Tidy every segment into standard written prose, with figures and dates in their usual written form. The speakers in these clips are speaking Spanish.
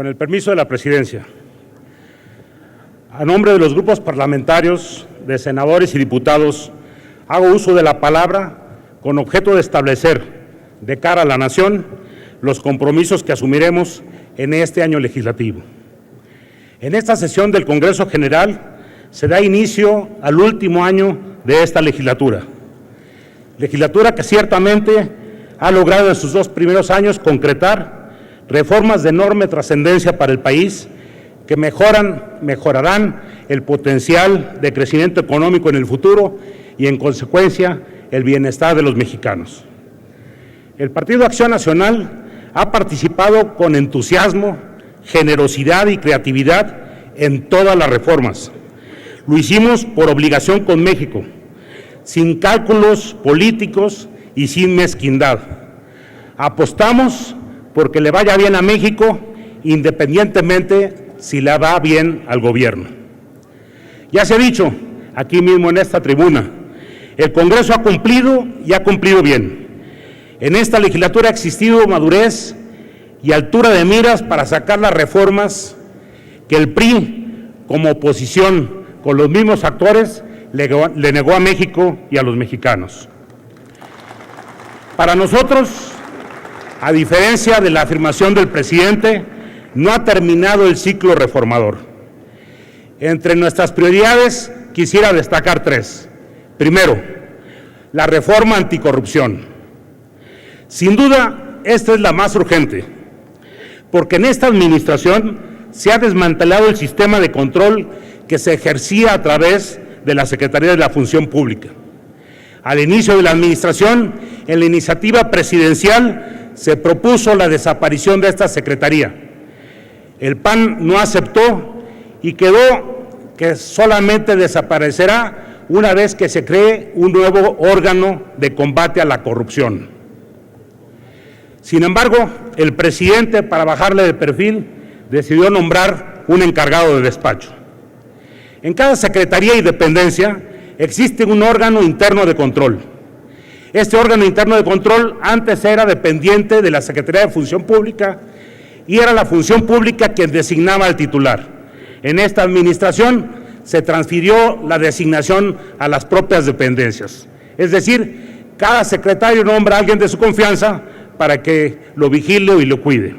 Con el permiso de la presidencia, a nombre de los grupos parlamentarios, de senadores y diputados, hago uso de la palabra con objeto de establecer, de cara a la nación, los compromisos que asumiremos en este año legislativo. En esta sesión del Congreso General se da inicio al último año de esta legislatura que ciertamente ha logrado en sus 2 primeros años concretar reformas de enorme trascendencia para el país que mejorarán el potencial de crecimiento económico en el futuro y, en consecuencia, el bienestar de los mexicanos. El Partido Acción Nacional ha participado con entusiasmo, generosidad y creatividad en todas las reformas. Lo hicimos por obligación con México, sin cálculos políticos y sin mezquindad. Apostamos porque le vaya bien a México, independientemente si le va bien al gobierno. Ya se ha dicho aquí mismo en esta tribuna, el Congreso ha cumplido y ha cumplido bien. En esta legislatura ha existido madurez y altura de miras para sacar las reformas que el PRI, como oposición, con los mismos actores, le negó a México y a los mexicanos. Para nosotros, a diferencia de la afirmación del presidente, no ha terminado el ciclo reformador. Entre nuestras prioridades quisiera destacar 3. Primero, la reforma anticorrupción. Sin duda, esta es la más urgente, porque en esta administración se ha desmantelado el sistema de control que se ejercía a través de la Secretaría de la Función Pública. Al inicio de la administración, en la iniciativa presidencial, se propuso la desaparición de esta secretaría. El PAN no aceptó y quedó que solamente desaparecerá una vez que se cree un nuevo órgano de combate a la corrupción. Sin embargo, el presidente, para bajarle de perfil, decidió nombrar un encargado de despacho. En cada secretaría y dependencia existe un órgano interno de control. Este órgano interno de control antes era dependiente de la Secretaría de Función Pública y era la Función Pública quien designaba al titular. En esta administración se transfirió la designación a las propias dependencias. Es decir, cada secretario nombra a alguien de su confianza para que lo vigile y lo cuide.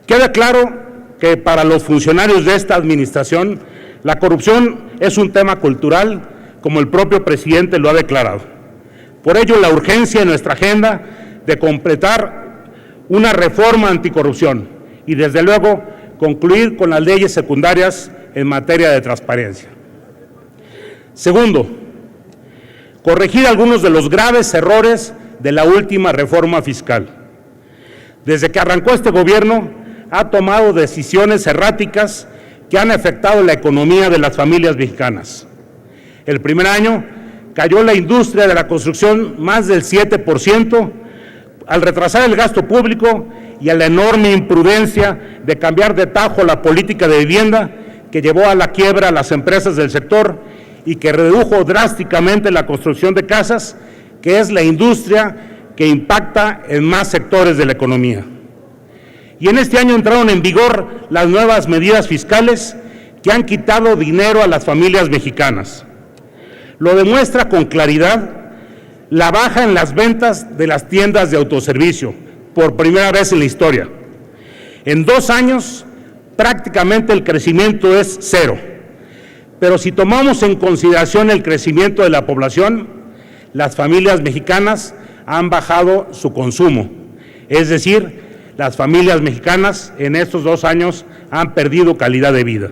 Queda claro que para los funcionarios de esta administración la corrupción es un tema cultural, como el propio presidente lo ha declarado. Por ello, la urgencia en nuestra agenda de completar una reforma anticorrupción y, desde luego, concluir con las leyes secundarias en materia de transparencia. Segundo, corregir algunos de los graves errores de la última reforma fiscal. Desde que arrancó este gobierno, ha tomado decisiones erráticas que han afectado la economía de las familias mexicanas. El primer año cayó la industria de la construcción más del 7%, al retrasar el gasto público y a la enorme imprudencia de cambiar de tajo la política de vivienda que llevó a la quiebra a las empresas del sector y que redujo drásticamente la construcción de casas, que es la industria que impacta en más sectores de la economía. Y en este año entraron en vigor las nuevas medidas fiscales que han quitado dinero a las familias mexicanas. Lo demuestra con claridad la baja en las ventas de las tiendas de autoservicio, por primera vez en la historia. En 2 años, prácticamente el crecimiento es 0. Pero si tomamos en consideración el crecimiento de la población, las familias mexicanas han bajado su consumo. Es decir, las familias mexicanas en estos 2 años han perdido calidad de vida.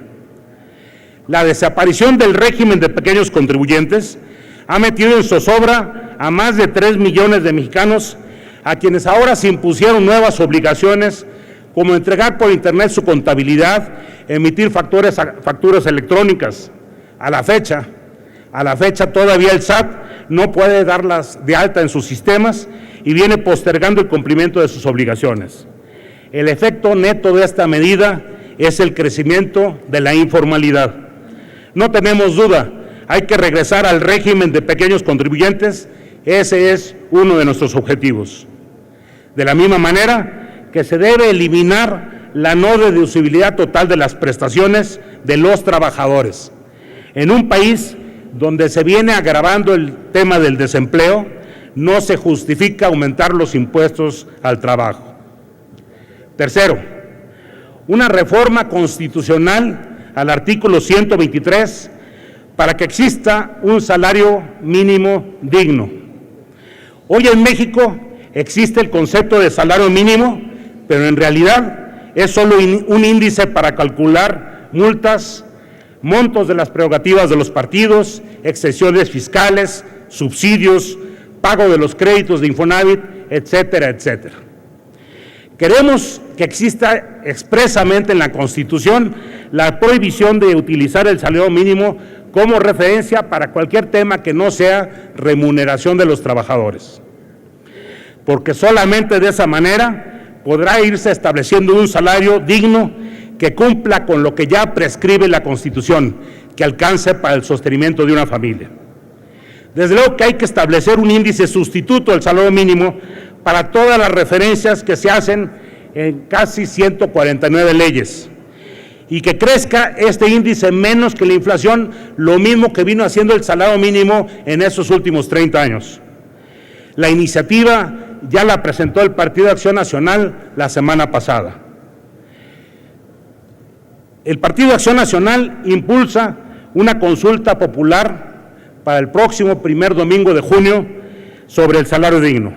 La desaparición del régimen de pequeños contribuyentes ha metido en zozobra a más de 3 millones de mexicanos, a quienes ahora se impusieron nuevas obligaciones, como entregar por internet su contabilidad, emitir facturas electrónicas. A la fecha todavía el SAT no puede darlas de alta en sus sistemas y viene postergando el cumplimiento de sus obligaciones. El efecto neto de esta medida es el crecimiento de la informalidad. No tenemos duda, hay que regresar al régimen de pequeños contribuyentes, ese es uno de nuestros objetivos. De la misma manera que se debe eliminar la no deducibilidad total de las prestaciones de los trabajadores. En un país donde se viene agravando el tema del desempleo, no se justifica aumentar los impuestos al trabajo. Tercero, una reforma constitucional al artículo 123 para que exista un salario mínimo digno. Hoy en México existe el concepto de salario mínimo, pero en realidad es solo un índice para calcular multas, montos de las prerrogativas de los partidos, exenciones fiscales, subsidios, pago de los créditos de Infonavit, etcétera, etcétera. Queremos que exista expresamente en la Constitución la prohibición de utilizar el salario mínimo como referencia para cualquier tema que no sea remuneración de los trabajadores, porque solamente de esa manera podrá irse estableciendo un salario digno que cumpla con lo que ya prescribe la Constitución, que alcance para el sostenimiento de una familia. Desde luego que hay que establecer un índice sustituto del salario mínimo para todas las referencias que se hacen en casi 149 leyes, y que crezca este índice menos que la inflación, lo mismo que vino haciendo el salario mínimo en esos últimos 30 años. La iniciativa ya la presentó el Partido Acción Nacional la semana pasada. El Partido Acción Nacional impulsa una consulta popular para el próximo primer domingo de junio sobre el salario digno,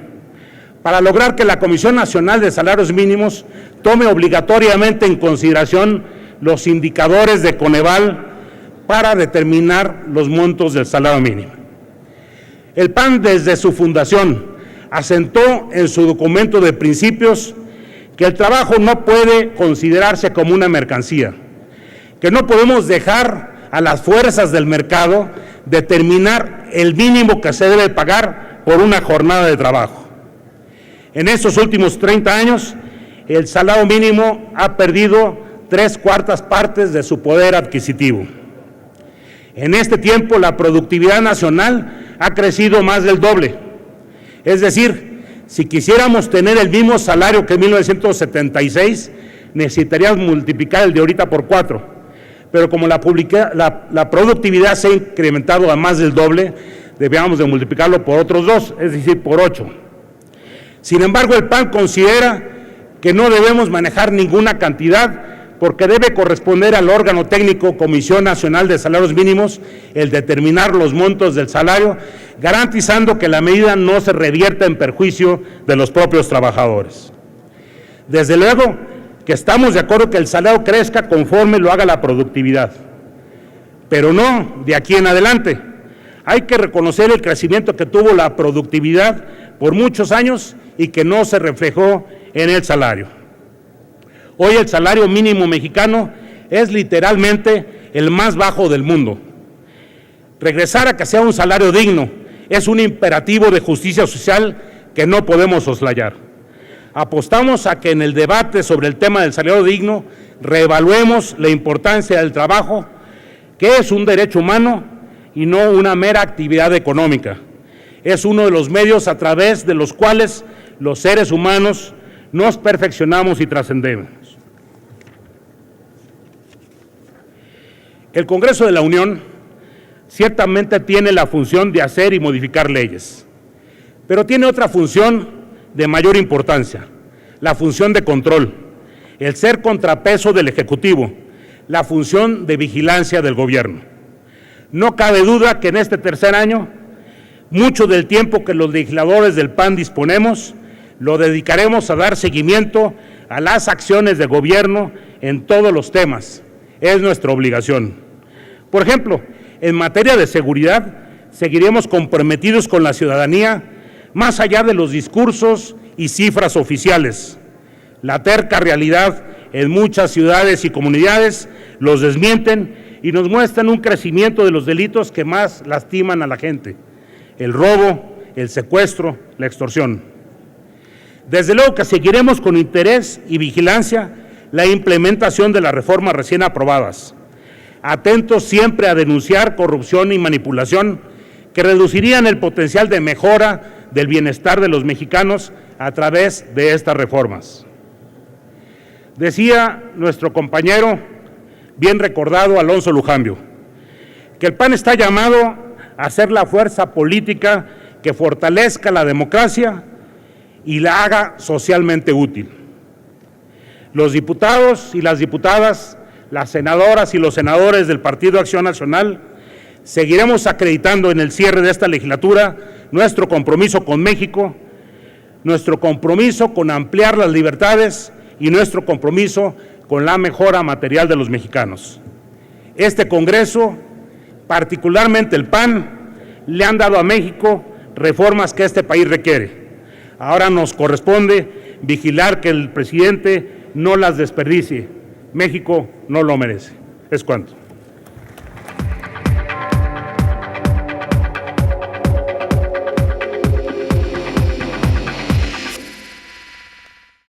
para lograr que la Comisión Nacional de Salarios Mínimos tome obligatoriamente en consideración los indicadores de Coneval para determinar los montos del salario mínimo. El PAN, desde su fundación, asentó en su documento de principios que el trabajo no puede considerarse como una mercancía, que no podemos dejar a las fuerzas del mercado determinar el mínimo que se debe pagar por una jornada de trabajo. En estos últimos 30 años, el salario mínimo ha perdido 3/4 partes de su poder adquisitivo. En este tiempo, la productividad nacional ha crecido más del doble. Es decir, si quisiéramos tener el mismo salario que en 1976, necesitaríamos multiplicar el de ahorita por 4. Pero como la productividad se ha incrementado a más del doble, debíamos de multiplicarlo por otros 2, es decir, por 8. Sin embargo, el PAN considera que no debemos manejar ninguna cantidad, porque debe corresponder al órgano técnico Comisión Nacional de Salarios Mínimos el determinar los montos del salario, garantizando que la medida no se revierta en perjuicio de los propios trabajadores. Desde luego que estamos de acuerdo que el salario crezca conforme lo haga la productividad, pero no de aquí en adelante. Hay que reconocer el crecimiento que tuvo la productividad por muchos años y que no se reflejó en el salario. Hoy el salario mínimo mexicano es literalmente el más bajo del mundo. Regresar a que sea un salario digno es un imperativo de justicia social que no podemos soslayar. Apostamos a que en el debate sobre el tema del salario digno reevaluemos la importancia del trabajo, que es un derecho humano y no una mera actividad económica. Es uno de los medios a través de los cuales los seres humanos nos perfeccionamos y trascendemos. El Congreso de la Unión ciertamente tiene la función de hacer y modificar leyes, pero tiene otra función de mayor importancia, la función de control, el ser contrapeso del Ejecutivo, la función de vigilancia del Gobierno. No cabe duda que en este tercer año, mucho del tiempo que los legisladores del PAN disponemos, lo dedicaremos a dar seguimiento a las acciones de gobierno en todos los temas. Es nuestra obligación. Por ejemplo, en materia de seguridad, seguiremos comprometidos con la ciudadanía, más allá de los discursos y cifras oficiales. La terca realidad en muchas ciudades y comunidades los desmienten y nos muestran un crecimiento de los delitos que más lastiman a la gente: el robo, el secuestro, la extorsión. Desde luego que seguiremos con interés y vigilancia la implementación de las reformas recién aprobadas, atentos siempre a denunciar corrupción y manipulación que reducirían el potencial de mejora del bienestar de los mexicanos a través de estas reformas. Decía nuestro compañero, bien recordado, Alonso Lujambio, que el PAN está llamado a ser la fuerza política que fortalezca la democracia y la haga socialmente útil. Los diputados y las diputadas, las senadoras y los senadores del Partido Acción Nacional, seguiremos acreditando en el cierre de esta legislatura nuestro compromiso con México, nuestro compromiso con ampliar las libertades y nuestro compromiso con la mejora material de los mexicanos. Este Congreso, particularmente el PAN, le han dado a México reformas que este país requiere. Ahora nos corresponde vigilar que el presidente no las desperdicie. México no lo merece. Es cuanto.